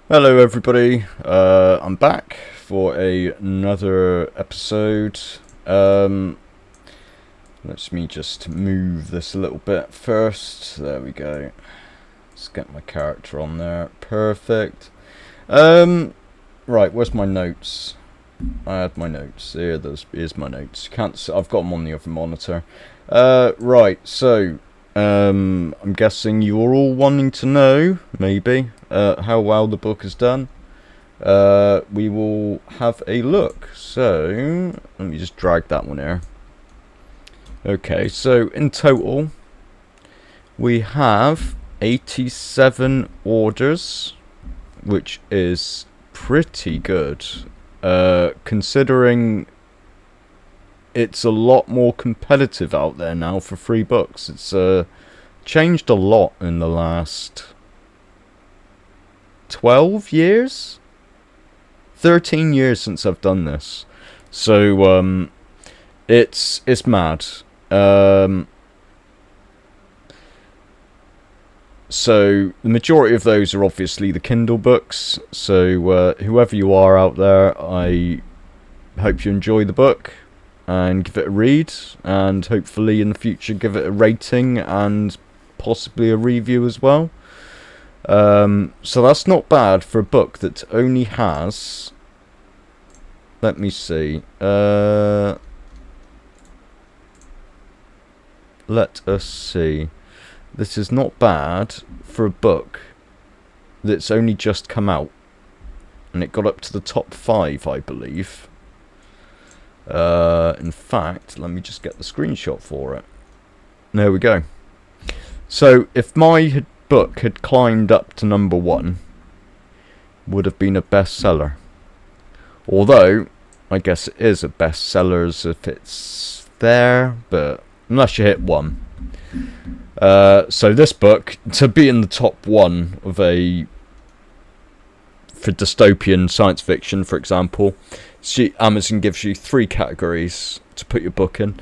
Hello everybody, I'm back for another episode. Let me just move this a little bit first. There we go. Let's get my character on there. Perfect. Right, where's my notes? I had my notes. Here's my notes. I've got them on the other monitor. Right, so I'm guessing you're all wanting to know, maybe, how well the book has done. We will have a look. So, let me just drag that one here. Okay, so in total, we have 87 orders, which is pretty good, considering it's a lot more competitive out there now for free books. It's changed a lot in the last 12 years? 13 years since I've done this. So, it's mad. So, the majority of those are obviously the Kindle books. So, whoever you are out there, I hope you enjoy the book and give it a read, and hopefully in the future give it a rating and possibly a review as well. So that's not bad for a book that only has, let me see, let us see, this is not bad for a book that's only just come out, and it got up to the top 5, I believe. In fact, let me just get the screenshot for it. There we go. So, if my book had climbed up to number 1, would have been a bestseller. Although, I guess it is a bestseller as if it's there, but unless you hit 1. So this book, to be in the top 1 of for dystopian science fiction, for example, Amazon gives you 3 categories to put your book in,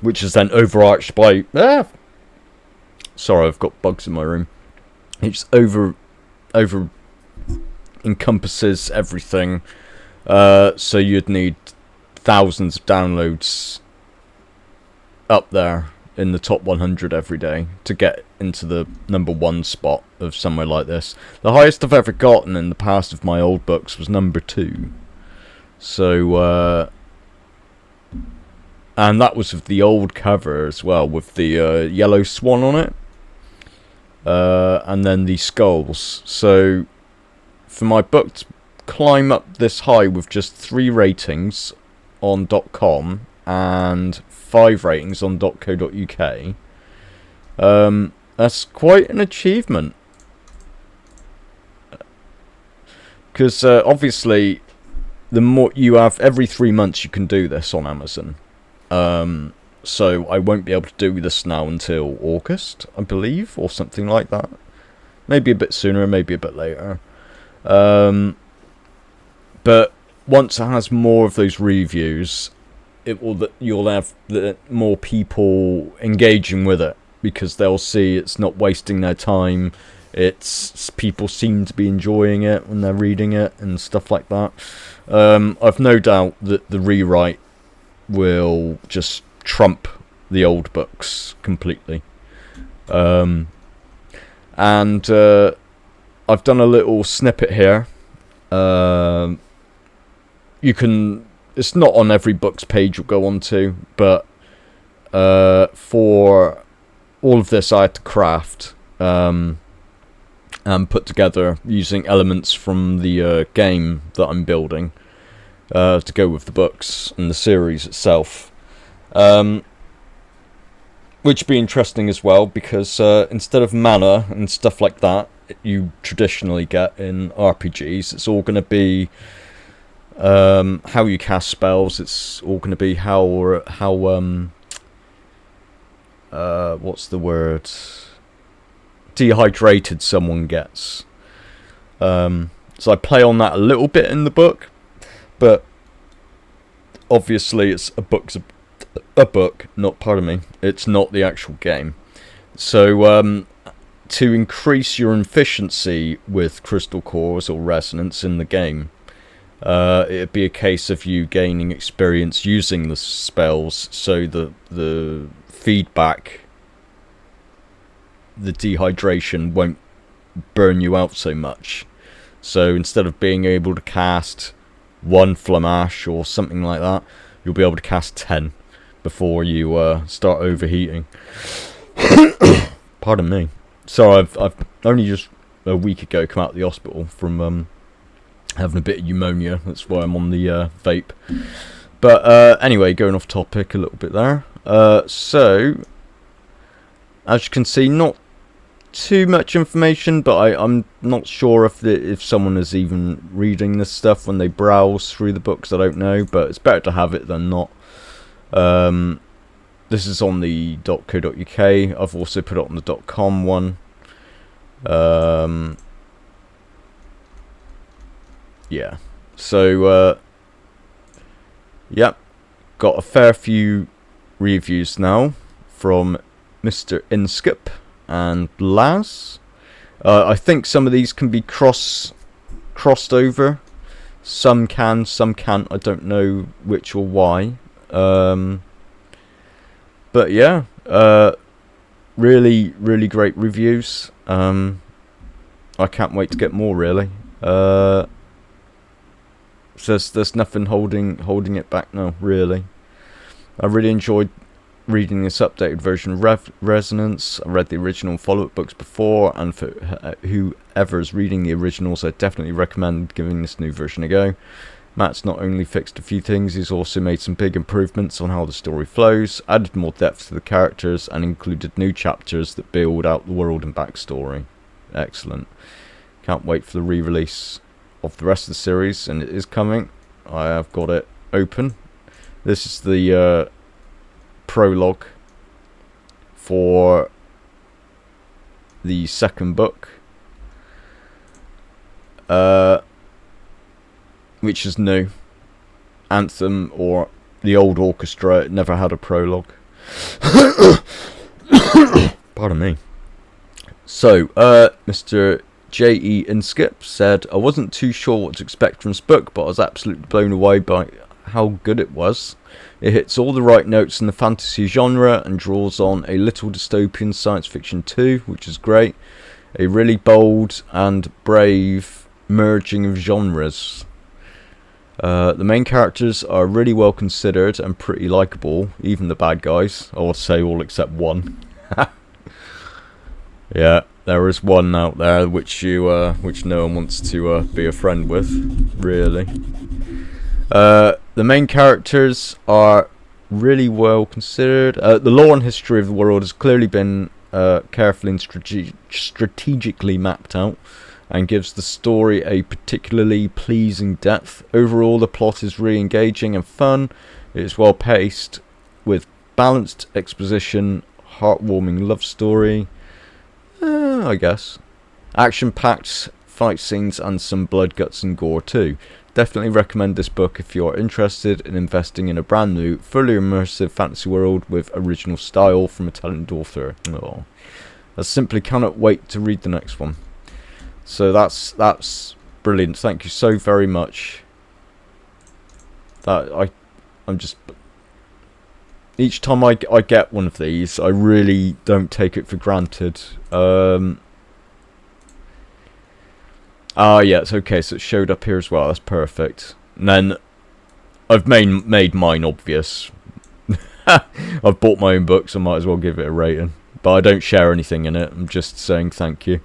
which is then overarched by... sorry, I've got bugs in my room. It's over encompasses everything. So you'd need thousands of downloads up there in the top 100 every day to get into the number 1 spot of somewhere like this. The highest I've ever gotten in the past of my old books was number 2. So, and that was with the old cover as well, with the yellow swan on it. And then the skulls. So, for my book to climb up this high with just 3 ratings on .com and 5 ratings on .co.uk, that's quite an achievement. Because obviously, the more you have, every 3 months you can do this on Amazon. So I won't be able to do this now until August, I believe, or something like that. Maybe a bit sooner, maybe a bit later. But once it has more of those reviews, you'll have more people engaging with it, because they'll see it's not wasting their time. It's people seem to be enjoying it when they're reading it and stuff like that. I've no doubt that the rewrite will just trump the old books completely. And I've done a little snippet here. You can... It's not on every book's page you'll go on to, but for all of this I had to craft and put together using elements from the game that I'm building to go with the books and the series itself. Which would be interesting as well, because instead of mana and stuff like that you traditionally get in RPGs, it's all going to be how you cast spells. It's all going to be how what's the word? Dehydrated someone gets. So I play on that a little bit in the book, but obviously it's a book, not, pardon me, it's not the actual game. So to increase your efficiency with crystal cores or resonance in the game. It'd be a case of you gaining experience using the spells, so the feedback, the dehydration won't burn you out so much. So instead of being able to cast 1 Flamash or something like that, you'll be able to cast 10 before you start overheating. Pardon me. So I've only just a week ago come out of the hospital from having a bit of pneumonia. That's why I'm on the vape. But anyway, going off topic a little bit there. So as you can see, not too much information, but I'm not sure if someone is even reading this stuff when they browse through the books. I don't know, but it's better to have it than not. This is on the .co.uk. I've also put it on the .com one. Yeah. So, yep. Got a fair few reviews now from Mr. Inskip and Laz. I think some of these can be crossed over. Some can, some can't. I don't know which or why. But yeah, really, really great reviews. I can't wait to get more. Really, there's nothing holding it back now. Really, I really enjoyed reading this updated version of Resonance. I read the original follow-up books before, and for whoever's reading the originals, I definitely recommend giving this new version a go. Matt's not only fixed a few things, he's also made some big improvements on how the story flows, added more depth to the characters, and included new chapters that build out the world and backstory. Excellent. Can't wait for the re-release of the rest of the series, and it is coming. I have got it open. This is the prologue for the second book, which is new. Anthem, or the old orchestra, never had a prologue. Pardon me. So, Mr. J.E. Inskip said, I wasn't too sure what to expect from this book, but I was absolutely blown away by how good it was. It hits all the right notes in the fantasy genre and draws on a little dystopian science fiction too, which is great. A really bold and brave merging of genres. The main characters are really well considered and pretty likeable, even the bad guys. I would say all except one. Yeah, there is one out there which which no one wants to be a friend with, really. The main characters are really well considered. The lore and history of the world has clearly been carefully and strategically mapped out, and gives the story a particularly pleasing depth. Overall, the plot is really engaging and fun. It is well paced, with balanced exposition, heartwarming love story, I guess, action-packed fight scenes, and some blood, guts and gore too. Definitely recommend this book if you are interested in investing in a brand new, fully immersive fantasy world with original style from a talented author. Oh, I simply cannot wait to read the next one. So that's brilliant. Thank you so very much. I'm just, each time I get one of these, I really don't take it for granted. Yeah, it's okay. So it showed up here as well. That's perfect. And then I've made mine obvious. I've bought my own books. I might as well give it a rating. But I don't share anything in it. I'm just saying thank you.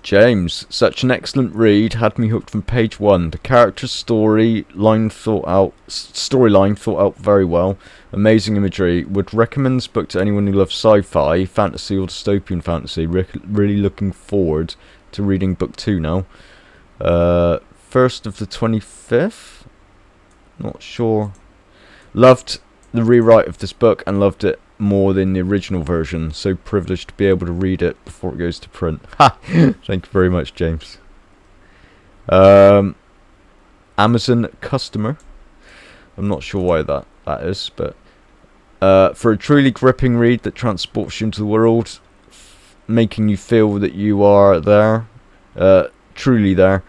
James, such an excellent read, had me hooked from page 1. The character storyline thought out very well. Amazing imagery. Would recommend this book to anyone who loves sci-fi, fantasy or dystopian fantasy. Really looking forward to reading book 2 now. 1st of the 25th? Not sure. Loved the rewrite of this book and loved it more than the original version. So privileged to be able to read it before it goes to print. Ha! Thank you very much, James. Amazon customer. I'm not sure why that is, but For a truly gripping read that transports you into the world, making you feel that you are there, truly there,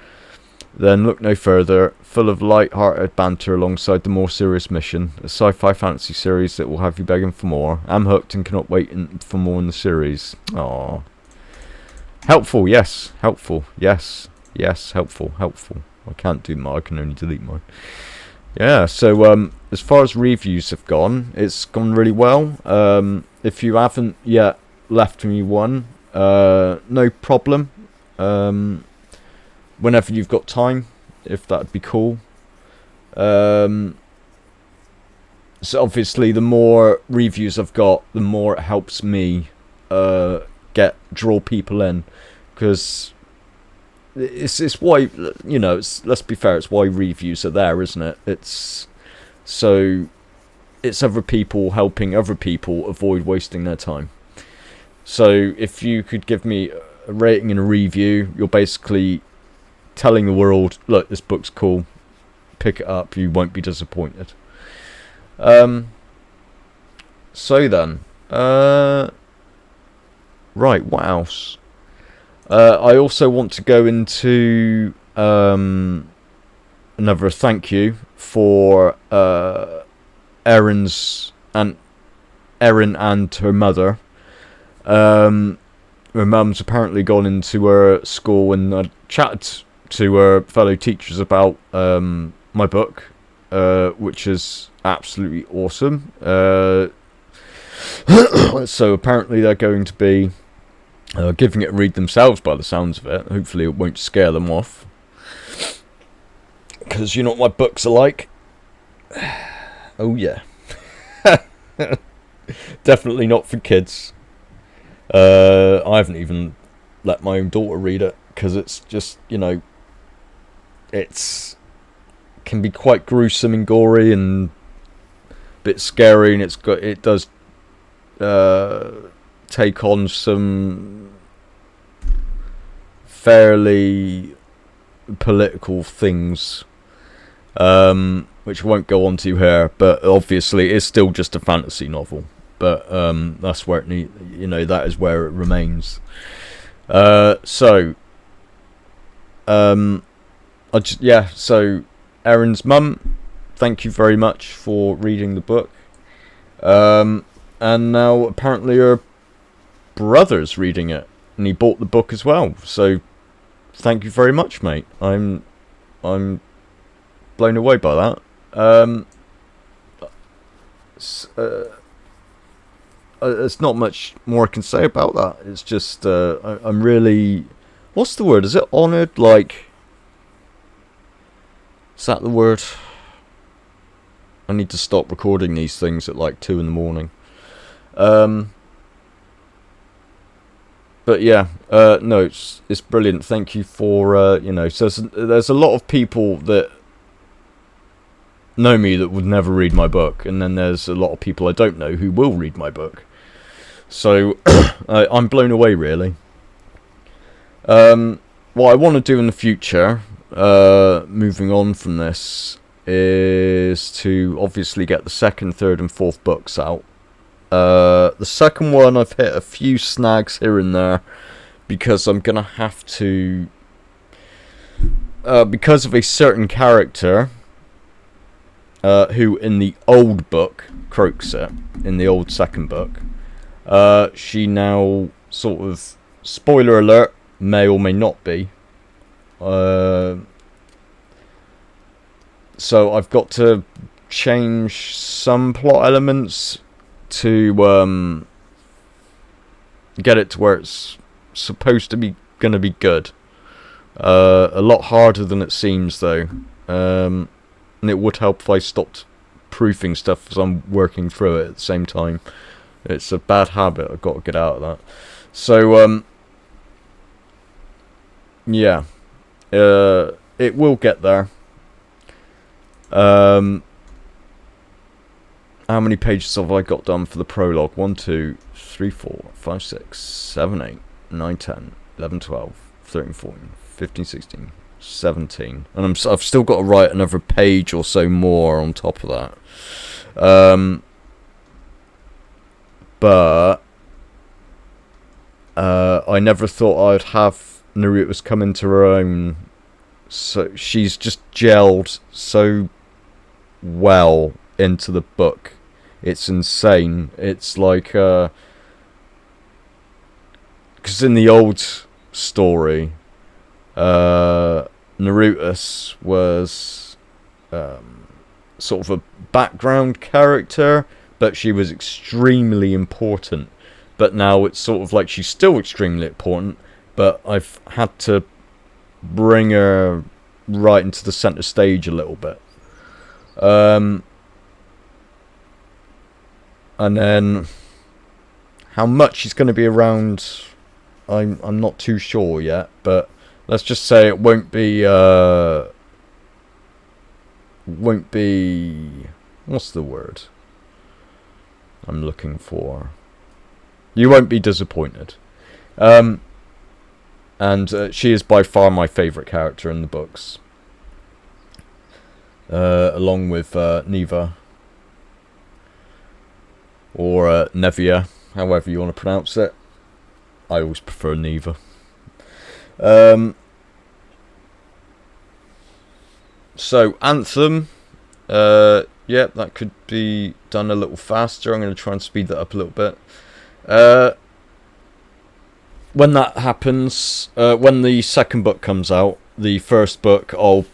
then look no further. Full of light-hearted banter alongside the more serious mission, a sci-fi fantasy series that will have you begging for more. I'm hooked and cannot wait for more in the series. Aww. Helpful, yes. Helpful, yes. Yes, helpful. I can't do mine, I can only delete mine. Yeah, so as far as reviews have gone, it's gone really well. If you haven't yet left me one, no problem. Whenever you've got time, if that'd be cool. So obviously the more reviews I've got, the more it helps me draw people in, because it's why, you know, let's be fair, it's why reviews are there, isn't it? It's other people helping other people avoid wasting their time. So if you could give me a rating and a review, you're basically telling the world, look, this book's cool, pick it up, you won't be disappointed. So then, right, what else? I also want to go into another thank you for Erin and her mother. Her mum's apparently gone into her school, and I chatted to her fellow teachers about my book, which is absolutely awesome. So apparently they're going to be giving it a read themselves by the sounds of it. Hopefully it won't scare them off, because you know what my books are like. Oh yeah. Definitely not for kids. I haven't even let my own daughter read it, because it's just, you know, can be quite gruesome and gory and a bit scary, and it does take on some fairly political things, which I won't go on to here, but obviously it's still just a fantasy novel. But that's where that is where it remains. So Erin's mum, thank you very much for reading the book. And now apparently her brother's reading it, and he bought the book as well. So thank you very much, mate. I'm blown away by that. There's not much more I can say about that. It's just I'm really, what's the word? Is it honoured? Like, is that the word? I need to stop recording these things at like 2 a.m. But yeah, no, it's brilliant. Thank you for So there's a lot of people that know me that would never read my book, and then there's a lot of people I don't know who will read my book. So I'm blown away, really. What I want to do in the future, moving on from this, is to obviously get the second, third and fourth books out. The second one, I've hit a few snags here and there, because I'm going to have to, because of a certain character who in the old book croaks it, in the old second book, she now sort of, spoiler alert, may or may not be, so I've got to change some plot elements to get it to where it's supposed to be going to be good. A lot harder than it seems, though, and it would help if I stopped proofing stuff as I'm working through it at the same time. It's a bad habit, I've got to get out of that. So yeah, it will get there. How many pages have I got done for the prologue? 1, 2, 3, 4, 5, 6, 7, 8, 9, 10, 11, 12, 13, 14, 15, 16, 17. And I've still got to write another page or so more on top of that. but I never thought I'd have Naruto's come into her own. So she's just gelled so well into the book. It's insane. It's like, because in the old story, Naruto was sort of a background character, but she was extremely important. But now it's sort of like she's still extremely important, but I've had to bring her right into the center stage a little bit. And then how much she's going to be around, I'm not too sure yet, but let's just say it won't be what's the word I'm looking for? You won't be disappointed. And she is by far my favourite character in the books. Along with Neva. Or Nevia, however you want to pronounce it. I always prefer Neva. So, Anthem. Yeah, that could be done a little faster. I'm going to try and speed that up a little bit. When that happens, when the second book comes out, the first book, I'll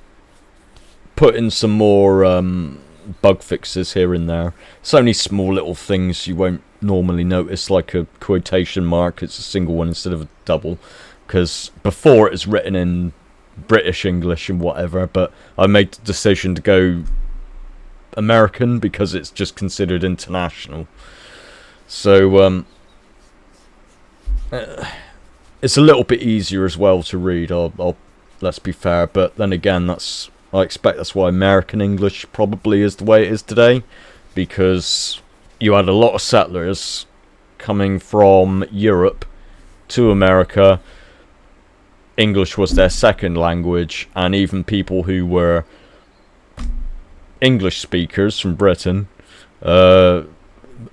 put in some more bug fixes here and there. It's only small little things you won't normally notice, like a quotation mark. It's a single one instead of a double, because before it was written in British English and whatever, but I made the decision to go American because it's just considered international. So it's a little bit easier as well to read. I'll let's be fair, but then again, I expect that's why American English probably is the way it is today, because you had a lot of settlers coming from Europe to America. English was their second language, and even people who were English speakers from Britain, a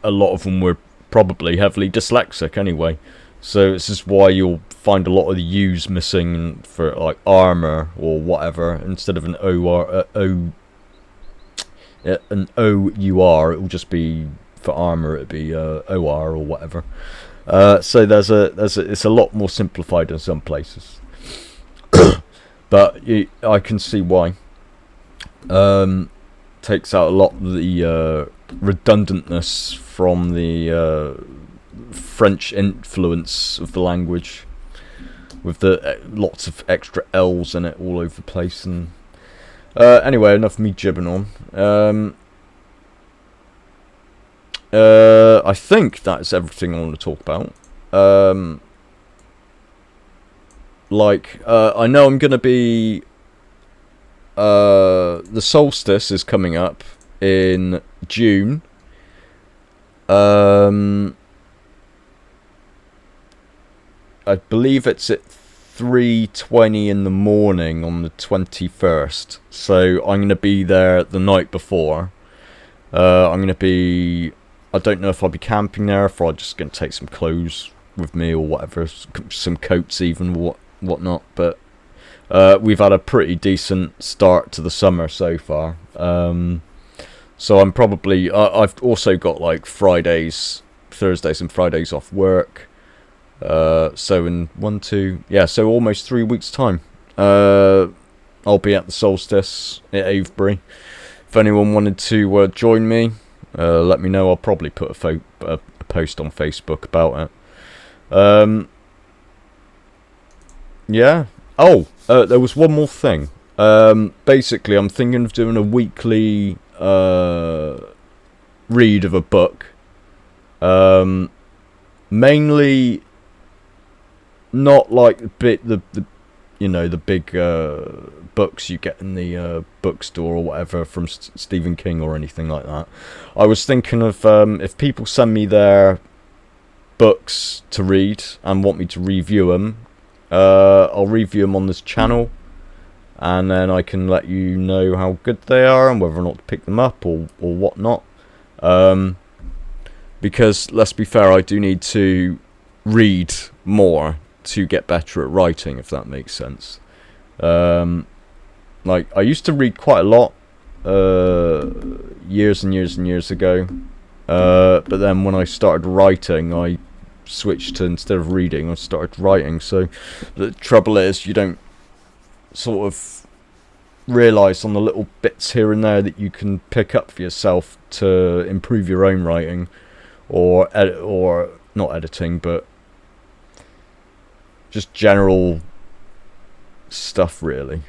lot of them were probably heavily dyslexic anyway. So this is why you'll find a lot of the U's missing for like armor or whatever. Instead of an O-U-R, it will just be for armor. It'd be O-R or whatever. So it's a lot more simplified in some places. But I can see why. Takes out a lot of the redundantness from the French influence of the language, with the lots of extra L's in it all over the place. And anyway, enough of me jibbing on. I think that's everything I want to talk about. I know I'm gonna be the solstice is coming up in June. I believe it's at 3:20 in the morning on the 21st. So I'm going to be there the night before. I'm going to be... I don't know if I'll be camping there, or I'm just going to take some clothes with me or whatever. Some coats even, whatnot. But we've had a pretty decent start to the summer so far. So I'm probably... I've also got like Thursdays and Fridays off work. So in so almost 3 weeks time, I'll be at the solstice at Avebury. If anyone wanted to join me, let me know. I'll probably put a post on Facebook about it. Yeah. Oh, there was one more thing. Basically, I'm thinking of doing a weekly read of a book. Mainly not like the big books you get in the bookstore or whatever from Stephen King or anything like that. I was thinking of if people send me their books to read and want me to review them, I'll review them on this channel, and then I can let you know how good they are and whether or not to pick them up or whatnot. because let's be fair, I do need to read more to get better at writing, if that makes sense. Like, I used to read quite a lot years and years and years ago, but then when I started writing, I switched to, instead of reading, I started writing. So the trouble is, you don't sort of realise on the little bits here and there that you can pick up for yourself to improve your own writing, or not editing, but just general stuff, really.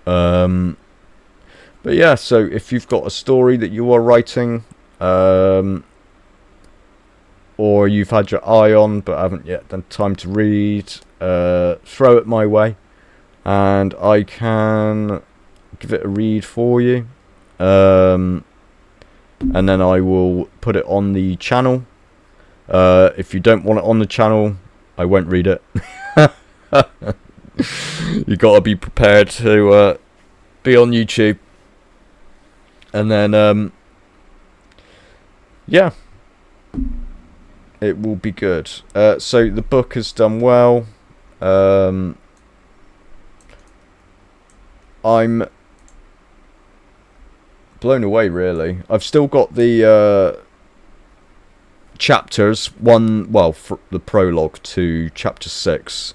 But yeah, so if you've got a story that you are writing, or you've had your eye on but haven't yet done time to read, throw it my way, and I can give it a read for you. And then I will put it on the channel. If you don't want it on the channel, I won't read it. You gotta be prepared to be on YouTube. And then, yeah, it will be good. So the book has done well. I'm blown away, really. I've still got the chapters, the prologue to chapter 6.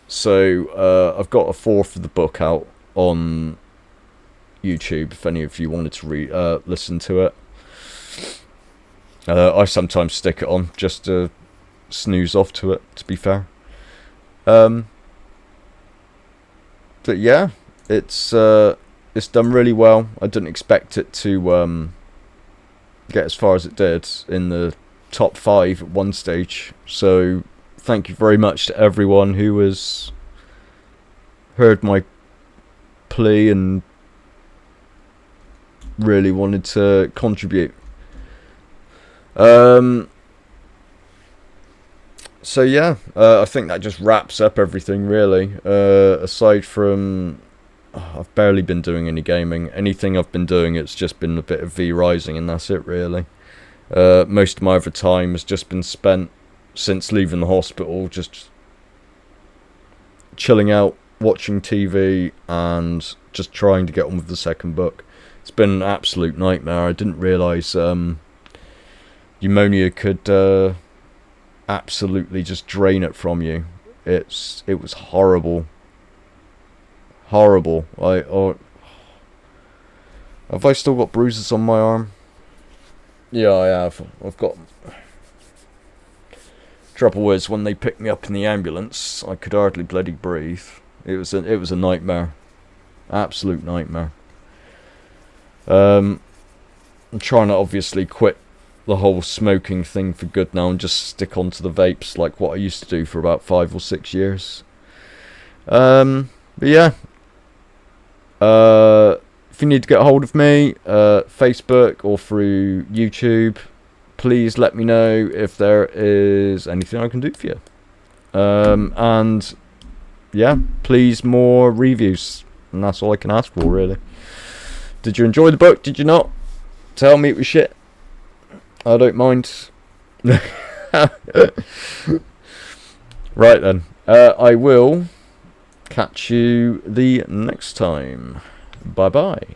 So I've got a fourth of the book out on YouTube, if any of you wanted to listen to it. I sometimes stick it on just to snooze off to it, to be fair. But yeah, it's done really well. I didn't expect it to get as far as it did in the top 5 at one stage. So thank you very much to everyone who has heard my plea and really wanted to contribute. So yeah, I think that just wraps up everything, really. Aside from, I've barely been doing any gaming. Anything I've been doing, it's just been a bit of V-Rising, and that's it, really. Most of my other time has just been spent, since leaving the hospital, just chilling out, watching TV, and just trying to get on with the second book. It's been an absolute nightmare. I didn't realise pneumonia could absolutely just drain it from you. It was horrible. Horrible. Have I still got bruises on my arm? Yeah, I have. I've got... Trouble is, when they picked me up in the ambulance, I could hardly bloody breathe. It was a nightmare. Absolute nightmare. I'm trying to obviously quit the whole smoking thing for good now and just stick onto the vapes like what I used to do for about 5 or 6 years. But yeah. If you need to get a hold of me, Facebook or through YouTube, please let me know if there is anything I can do for you. And yeah, please, more reviews. And that's all I can ask for, really. Did you enjoy the book? Did you not? Tell me it was shit. I don't mind. Right then. I will catch you the next time. Bye bye.